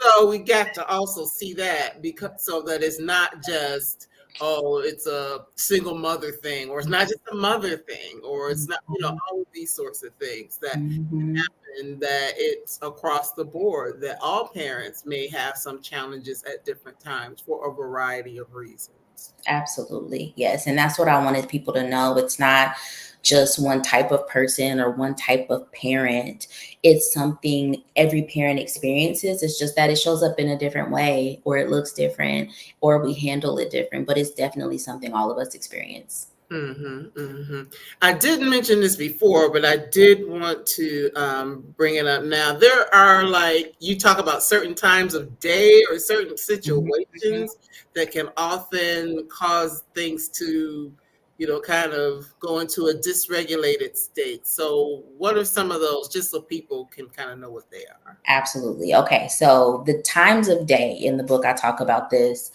So we got to also see that because so that it's not just it's a single mother thing, or it's not just a mother thing, or it's not Mhm. all of these sorts of things that Mhm. happen. That it's across the board that all parents may have some challenges at different times for a variety of reasons. Absolutely. Yes. And that's what I wanted people to know. It's not just one type of person or one type of parent. It's something every parent experiences. It's just that it shows up in a different way, or it looks different, or we handle it different. But it's definitely something all of us experience. I didn't mention this before, but I did want to bring it up now. There are like you talk about certain times of day or certain Mhm. situations that can often cause things to, kind of go into a dysregulated state. So, what are some of those, just so people can kind of know what they are? Absolutely. Okay. So the times of day in the book, I talk about this,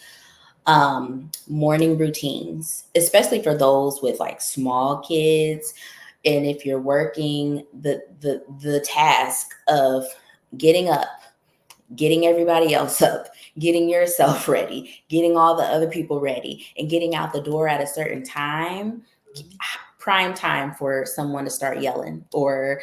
morning routines, especially for those with like small kids. And if you're working the task of getting up, getting everybody else up, getting yourself ready, getting all the other people ready, and getting out the door at a certain time, prime time for someone to start yelling or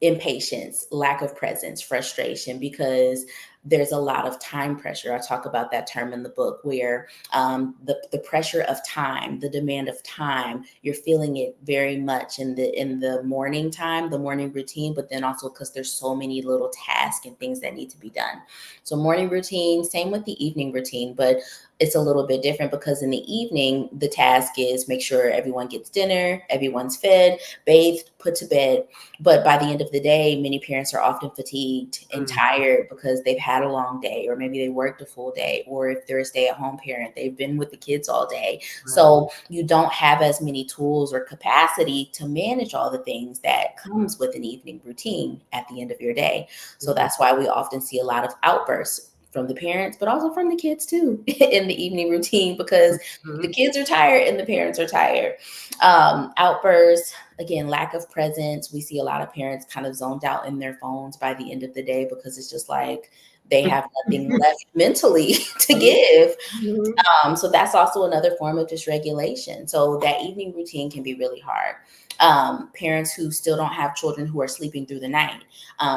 impatience, lack of presence, frustration, because there's a lot of time pressure. I talk about that term in the book where the pressure of time, the demand of time, you're feeling it very much in the morning time, the morning routine, but then also because there's so many little tasks and things that need to be done. So morning routine, same with the evening routine, but it's a little bit different because in the evening, the task is make sure everyone gets dinner, everyone's fed, bathed, put to bed. But by the end of the day, many parents are often fatigued and tired because they've had a long day, or maybe they worked a full day, or if they're a stay-at-home parent, they've been with the kids all day. So you don't have as many tools or capacity to manage all the things that comes with an evening routine at the end of your day. So that's why we often see a lot of outbursts from the parents, but also from the kids too in the evening routine, because the kids are tired and the parents are tired. Outbursts, again, lack of presence. We see a lot of parents kind of zoned out in their phones by the end of the day because it's just like they have nothing left mentally to give. So that's also another form of dysregulation. So that evening routine can be really hard. Parents who still don't have children who are sleeping through the night.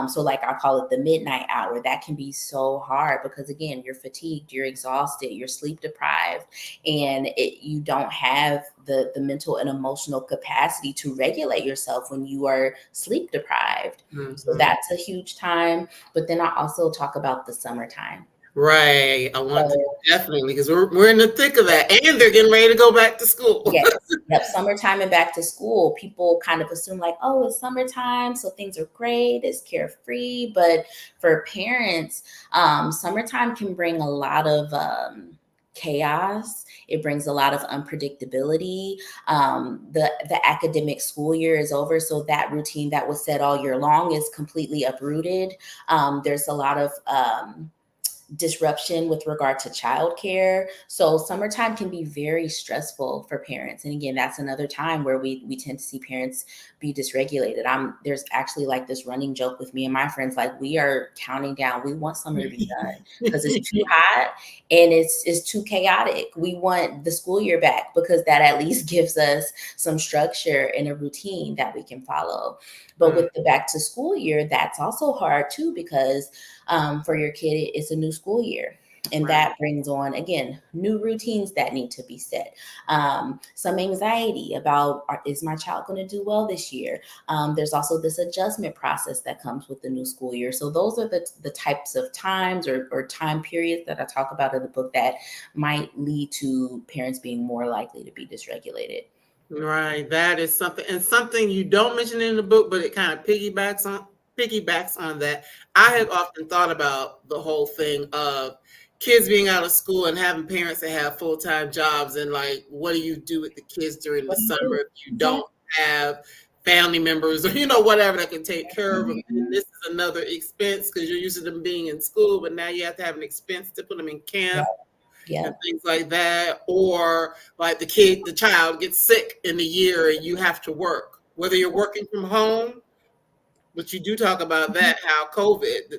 So like I call it the midnight hour. That can be so hard because again, you're fatigued, you're exhausted, you're sleep deprived, and you don't have the mental and emotional capacity to regulate yourself when you are sleep deprived. So that's a huge time. But then I also talk about the summertime. Right. I want to So definitely because we're in the thick of that, and they're getting ready to go back to school. yes, yep, summertime and back to school. People kind of assume like, oh, it's summertime, so things are great, it's carefree. But for parents, summertime can bring a lot of chaos. It brings a lot of unpredictability. The academic school year is over, so that routine that was set all year long is completely uprooted. There's a lot of disruption with regard to childcare. So summertime can be very stressful for parents. And again, that's another time where we tend to see parents be dysregulated. There's actually like this running joke with me and my friends, like we are counting down. We want summer to be done because it's too hot and it's too chaotic. We want the school year back because that at least gives us some structure and a routine that we can follow. But with the back to school year, that's also hard too because for your kid, it's a new school year. And that brings on, again, new routines that need to be set. Some anxiety about, is my child going to do well this year? There's also this adjustment process that comes with the new school year. So those are the types of times or time periods that I talk about in the book that might lead to parents being more likely to be dysregulated. Right. That is something, and something you don't mention in the book, but it kind of piggybacks on that. I have often thought about the whole thing of kids being out of school and having parents that have full-time jobs, and like, what do you do with the kids during the What do you summer do? if you Exactly. don't have family members or whatever that can take care of them? And this is another expense because you're used to them being in school, but now you have to have an expense to put them in camp Yeah. and things like that, or like the child gets sick in the year and you have to work, whether you're working from home, but you do talk about that, how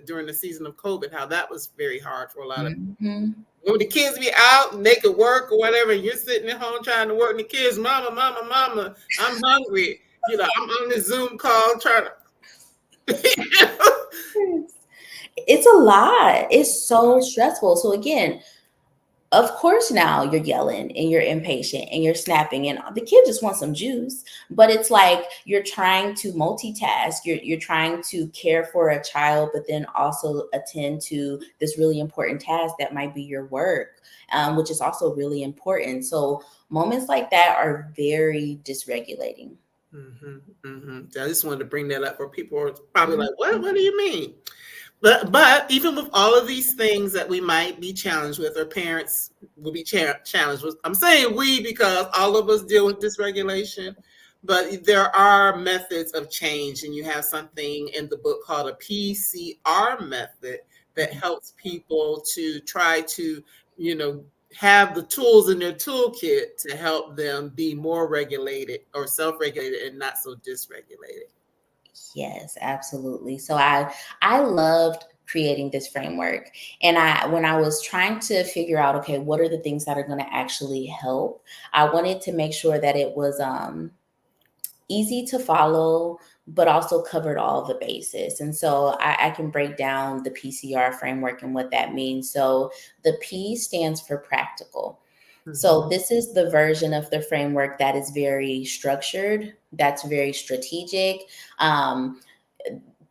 during the season of COVID, how that was very hard for a lot of Mm-hmm. when the kids be out and they could work or whatever, and you're sitting at home trying to work, and the kids, mama, mama, mama, I'm hungry. I'm on this Zoom call trying to. It's a lot. It's so stressful. So again, of course now you're yelling and you're impatient and you're snapping and the kid just wants some juice, but it's like you're trying to multitask. You're trying to care for a child but then also attend to this really important task that might be your work, which is also really important. So moments like that are very dysregulating. I just wanted to bring that up, where people are probably like, what do you mean? But even with all of these things that we might be challenged with, or parents will be challenged with, I'm saying we because all of us deal with dysregulation, but there are methods of change, and you have something in the book called a PCR method that helps people to try to, you know, have the tools in their toolkit to help them be more regulated or self-regulated and not so dysregulated. Yes, absolutely. So I loved creating this framework. And I when I was trying to figure out, okay, what are the things that are going to actually help, I wanted to make sure that it was easy to follow, but also covered all the bases. And so I can break down the PCR framework and what that means. So the P stands for practical. So Mm-hmm. this is the version of the framework that is very structured, that's very strategic. Um,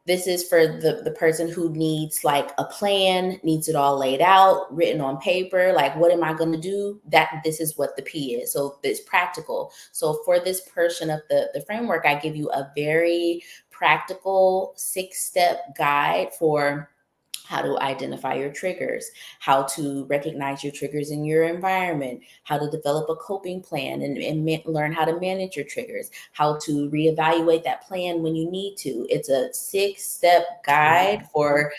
this is for the person who needs like a plan, needs it all laid out, written on paper. Like, what am I going to do? That this is what the P is. So it's practical. So for this portion of the framework, I give you a very practical 6-step guide for how to identify your triggers, how to recognize your triggers in your environment, how to develop a coping plan and learn how to manage your triggers, how to reevaluate that plan when you need to. It's a 6-step guide for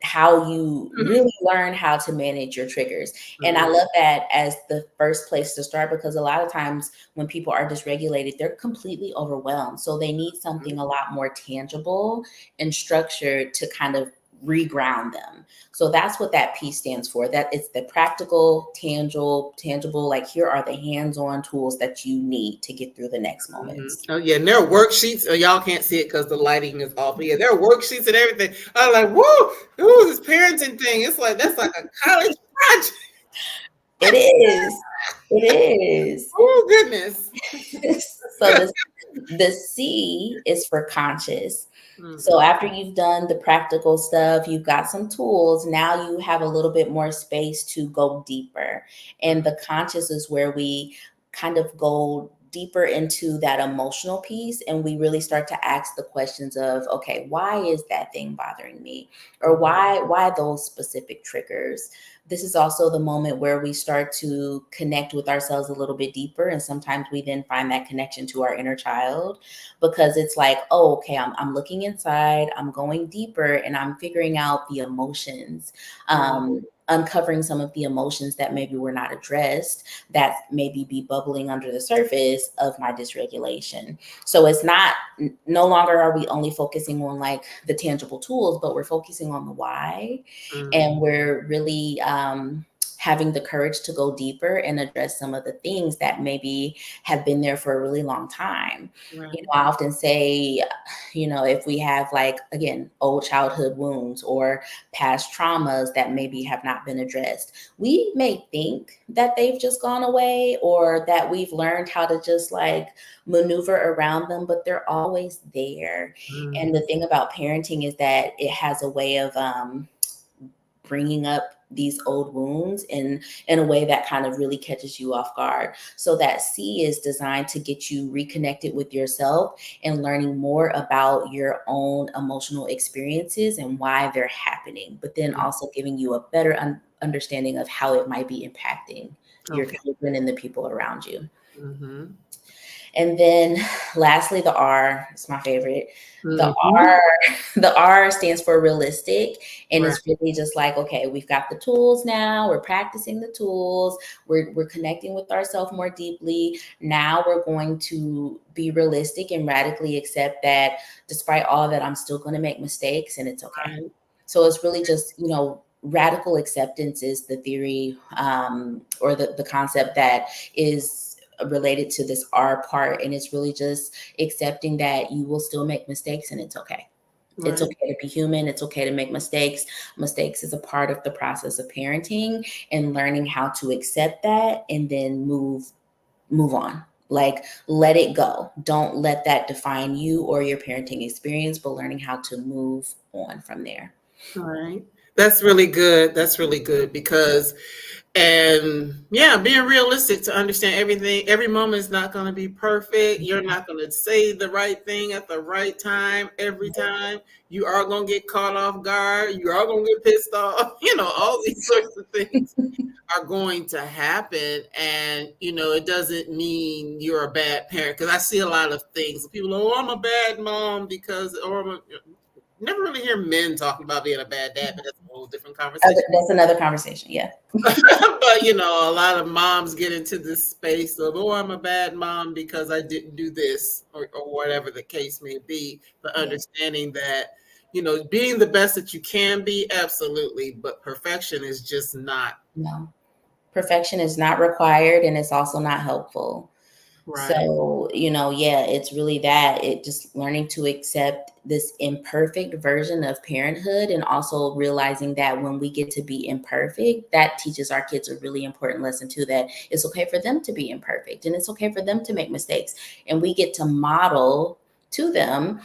how you really learn how to manage your triggers. And I Mm-hmm. love that as the first place to start, because a lot of times when people are dysregulated, they're completely overwhelmed. So they need something a lot more tangible and structured to kind of reground them. So that's what that P stands for. That it's the practical, tangible, like here are the hands-on tools that you need to get through the next Mm-hmm. moments. Oh yeah, and there are worksheets. Oh, y'all can't see it because the lighting is off. But yeah, there are worksheets and everything. I'm like, whoa, ooh, this parenting thing. It's like that's like a college project. It is. It is. Oh goodness. So the C is for conscious. So Mm-hmm. after you've done the practical stuff, you've got some tools, now you have a little bit more space to go deeper. And the conscious is where we kind of go deeper into that emotional piece, and we really start to ask the questions of, okay, why is that thing bothering me? Or why those specific triggers? This is also the moment where we start to connect with ourselves a little bit deeper. And sometimes we then find that connection to our inner child, because it's like, oh, okay, I'm looking inside, I'm going deeper, and I'm figuring out the emotions, uncovering some of the emotions that maybe were not addressed, that maybe be bubbling under the surface of my dysregulation. So it's not, no longer are we only focusing on like the tangible tools, but we're focusing on the why. Mm-hmm. And we're really having the courage to go deeper and address some of the things that maybe have been there for a really long time. Right. You know, I often say, you know, if we have like, again, old childhood wounds or past traumas that maybe have not been addressed, we may think that they've just gone away or that we've learned how to just like maneuver around them, but they're always there. And the Mm-hmm. thing about parenting is that it has a way of bringing up these old wounds in a way that kind of really catches you off guard. So that C is designed to get you reconnected with yourself and learning more about your own emotional experiences and why they're happening, but then also giving you a better understanding of how it might be impacting your Okay. children and the people around you. Mm-hmm. And then lastly, the R is my favorite. The Mm-hmm. R, the R stands for realistic. And Right. it's really just like, okay, we've got the tools now, we're practicing the tools, we're connecting with ourselves more deeply. Now we're going to be realistic and radically accept that despite all that, I'm still going to make mistakes and it's okay. Right. So it's really just, you know, radical acceptance is the theory, or the concept that is related to this R part. And it's really just accepting that you will still make mistakes and it's okay. It's Right. okay to be human. It's okay to make mistakes. Mistakes is a part of the process of parenting, and learning how to accept that and then move on. Like, let it go. Don't let that define you or your parenting experience, but learning how to move on from there. All right. That's really good. That's really good because, and yeah, being realistic to understand everything, every moment is not going to be perfect. You're not going to say the right thing at the right time every time. You are going to get caught off guard. You are going to get pissed off. You know, all these sorts of things are going to happen. And, you know, it doesn't mean you're a bad parent because I see a lot of things. People, oh, I'm a bad mom because, or I'm a, never really hear men talking about being a bad dad, but that's a whole different conversation. That's another conversation. Yeah. But you know, a lot of moms get into this space of, oh, I'm a bad mom because I didn't do this, or whatever the case may be. But Yeah. understanding that, you know, being the best that you can be, absolutely, but perfection is just not No. Perfection is not required, and it's also not helpful. right. So, yeah, it's really that. It just learning to accept this imperfect version of parenthood, and also realizing that when we get to be imperfect, that teaches our kids a really important lesson too, that it's okay for them to be imperfect and it's okay for them to make mistakes. And we get to model to them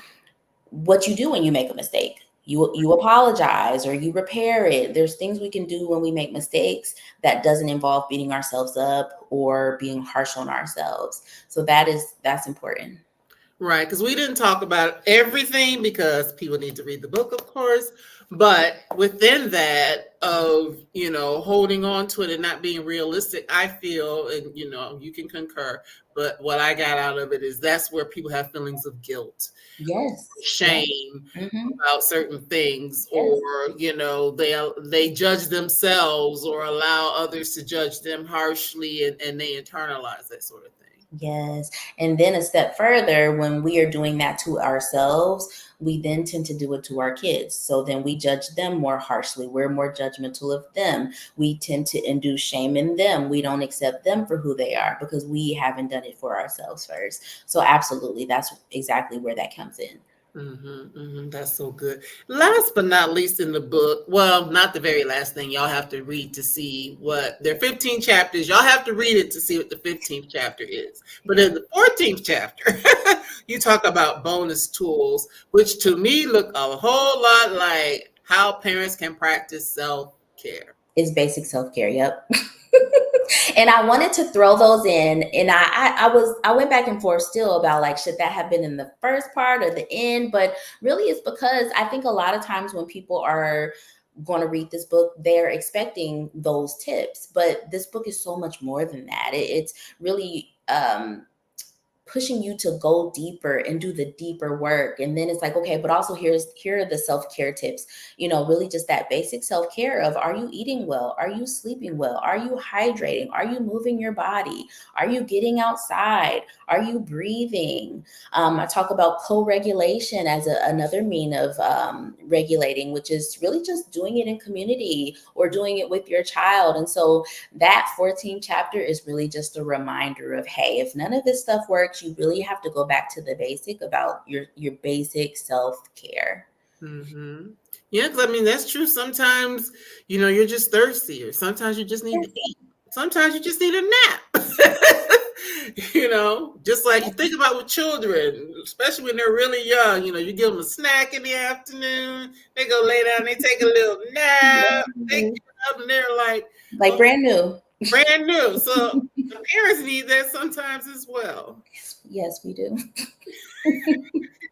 what you do when you make a mistake. You apologize or you repair it. There's things we can do when we make mistakes that doesn't involve beating ourselves up or being harsh on ourselves. So that's important. Right, because we didn't talk about everything because people need to read the book, of course. But within that of, you know, holding on to it and not being realistic, I feel, and you know, you can concur, but what I got out of it is that's where people have feelings of guilt, Yes. Yeah. shame Mm-hmm. about certain things, or Yes. you know, they judge themselves or allow others to judge them harshly, and they internalize that sort of thing. Yes. And then a step further, when we are doing that to ourselves, we then tend to do it to our kids. So then we judge them more harshly. We're more judgmental of them. We tend to induce shame in them. We don't accept them for who they are because we haven't done it for ourselves first. So absolutely, that's exactly where that comes in. That's so good. Last but not least in the book, well, not the very last thing, y'all have to read to see what there are 15 chapters. Y'all have to read it to see what the 15th chapter is. But in the 14th chapter, you talk about bonus tools, which to me look a whole lot like how parents can practice self-care. It's basic self-care. Yep. And I wanted to throw those in, and I went back and forth still about like, should that have been in the first part or the end? But really it's because I think a lot of times when people are going to read this book, they're expecting those tips, but this book is so much more than that. It's really pushing you to go deeper and do the deeper work. And then it's like, okay, but also here are the self-care tips, really just that basic self-care of, are you eating well? Are you sleeping well? Are you hydrating? Are you moving your body? Are you getting outside? Are you breathing? I talk about co-regulation as another mean of regulating, which is really just doing it in community or doing it with your child. And so that 14th chapter is really just a reminder of, hey, if none of this stuff works, you really have to go back to the basic about your basic self-care. Mm-hmm. Yeah, because I mean that's true. Sometimes, you know, you're just thirsty, or sometimes you just need to eat. Sometimes you just need a nap. You know, just like you think about with children, especially when they're really young. You know, you give them a snack in the afternoon, they go lay down, they take a little nap, they get up, and they're like, Like oh, brand new. brand new. So the parents need that sometimes as well. Yes, we do.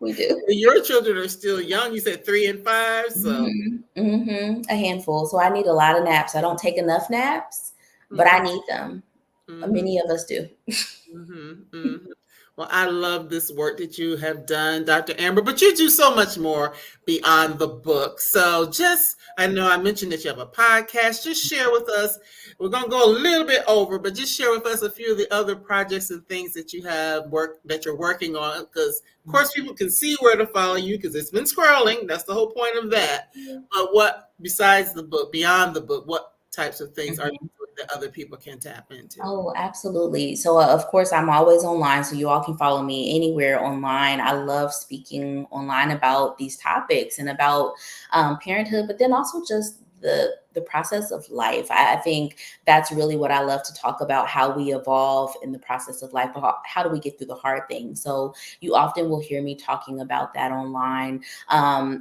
We do. Your children are still young. You said 3 and 5, so. A handful. So I need a lot of naps. I don't take enough naps, but I need them. Mm-hmm. Many of us do. Well, I love this work that you have done, Dr. Amber, but you do so much more beyond the book. So I know I mentioned that you have a podcast. Just share with us. We're going to go a little bit over, but just share with us a few of the other projects and things that you have that you're working on. Because, of course, people can see where to follow you because it's been scrolling. That's the whole point of that. But what, besides the book, beyond the book, what types of things are you doing that other people can tap into? Oh, absolutely. So, of course, I'm always online, so you all can follow me anywhere online. I love speaking online about these topics and about parenthood, but then also just the process of life. I think that's really what I love to talk about, how we evolve in the process of life. How do we get through the hard things? So you often will hear me talking about that online. I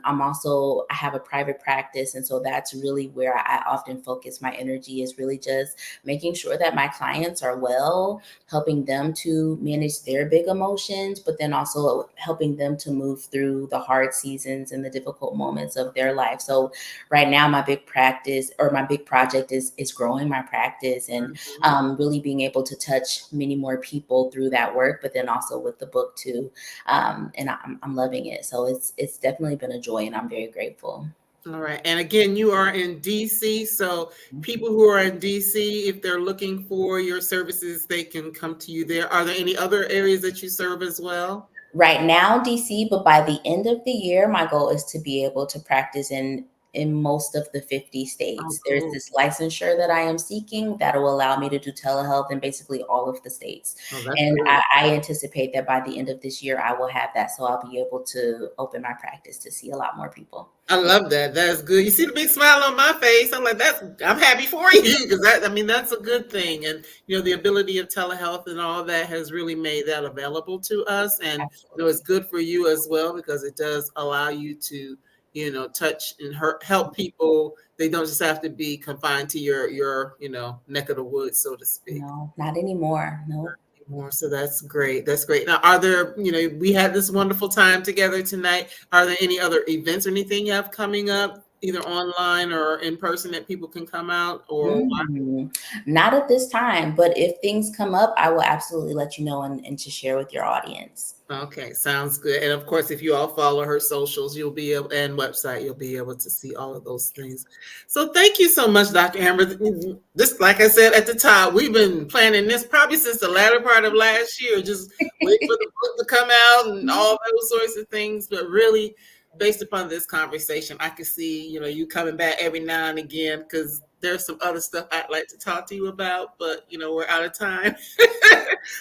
have a private practice. And so that's really where I often focus my energy, is really just making sure that my clients are well, helping them to manage their big emotions, but then also helping them to move through the hard seasons and the difficult moments of their life. So right now, my big practice is, or my big project is growing my practice and really being able to touch many more people through that work, but then also with the book too. And I'm loving it. So it's definitely been a joy, and I'm very grateful. All right. And again, you are in DC. So people who are in DC, if they're looking for your services, they can come to you there. Are there any other areas that you serve as well? Right now, DC, but by the end of the year, my goal is to be able to practice in most of the 50 Oh, states. There's cool. this licensure that I am seeking that will allow me to do telehealth in basically all of the states. Oh, that's And great. I anticipate that by the end of this year, I will have that. So I'll be able to open my practice to see a lot more people. I love that. That's good. You see the big smile on my face. I'm like, I'm happy for you because that's a good thing. And, the ability of telehealth and all that has really made that available to us. And, it's Absolutely. good for you as well because it does allow you to, touch and help people. They don't just have to be confined to your, neck of the woods, so to speak. No, not anymore. No. More. So that's great. That's great. Now, are there, we had this wonderful time together tonight. Are there any other events or anything you have coming up, either online or in person, that people can come out or watch? Not at this time, but if things come up, I will absolutely let you know and to share with your audience. Okay, sounds good. And of course, if you all follow her socials, you'll be able, and website, you'll be able to see all of those things. So thank you so much, Dr. Amber. This, like I said at the top, we've been planning this probably since the latter part of last year, just wait for the book to come out and all those sorts of things. But really, based upon this conversation, I could see, you coming back every now and again because there's some other stuff I'd like to talk to you about, but we're out of time.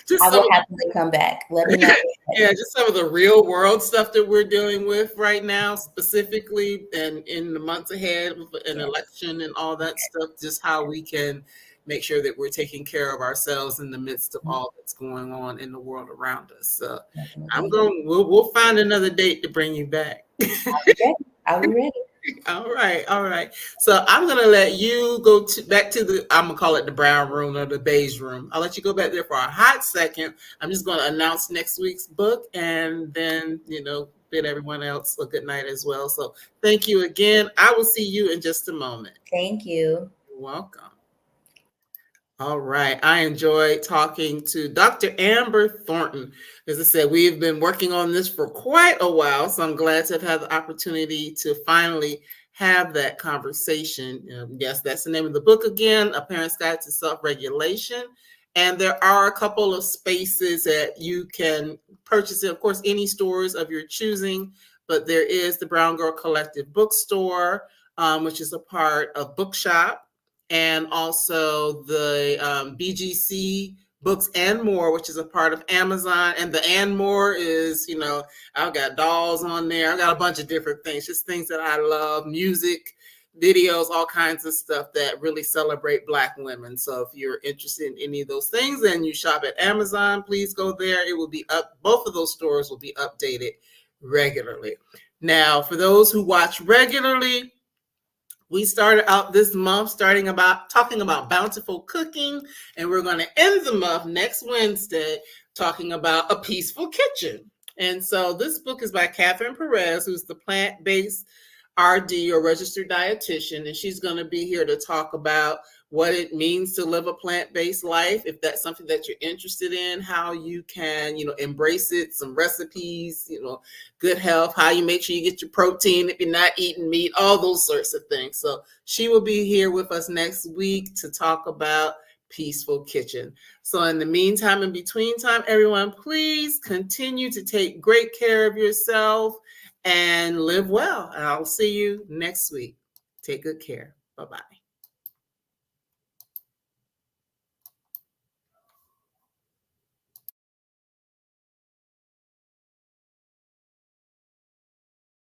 Just I some will happily come back. Let me know. yeah, just some of the real world stuff that we're dealing with right now, specifically, and in the months ahead with an election and all that stuff, just how we can make sure that we're taking care of ourselves in the midst of all that's going on in the world around us. So we'll find another date to bring you back. I'll be ready. All right. So I'm gonna let you go back to I'm gonna call it the brown room or the beige room. I'll let you go back there for a hot second. I'm just gonna announce next week's book and then bid everyone else a good night as well. So thank you again. I will see you in just a moment. Thank you. You're welcome. All right. I enjoyed talking to Dr. Amber Thornton. As I said, we've been working on this for quite a while, so I'm glad to have had the opportunity to finally have that conversation. Yes, that's the name of the book again, A Parent's Guide to Self-Regulation. And there are a couple of spaces that you can purchase it. Of course, any stores of your choosing, but there is the Brown Girl Collective Bookstore, which is a part of Bookshop, and also the BGC Books and More, which is a part of Amazon. And the and more is, I've got dolls on there. I've got a bunch of different things, just things that I love, music, videos, all kinds of stuff that really celebrate Black women. So if you're interested in any of those things and you shop at Amazon, please go there. It will be up. Both of those stores will be updated regularly. Now, for those who watch regularly, we started out this month talking about bountiful cooking, and we're going to end the month next Wednesday talking about a peaceful kitchen. And so this book is by Catherine Perez, who's the plant-based RD or registered dietitian, and she's going to be here to talk about what it means to live a plant-based life, if that's something that you're interested in, how you can, embrace it, some recipes, good health, how you make sure you get your protein if you're not eating meat, all those sorts of things. So she will be here with us next week to talk about peaceful kitchen. So in the meantime, in between time, everyone, please continue to take great care of yourself and live well. And I'll see you next week. Take good care. Bye-bye.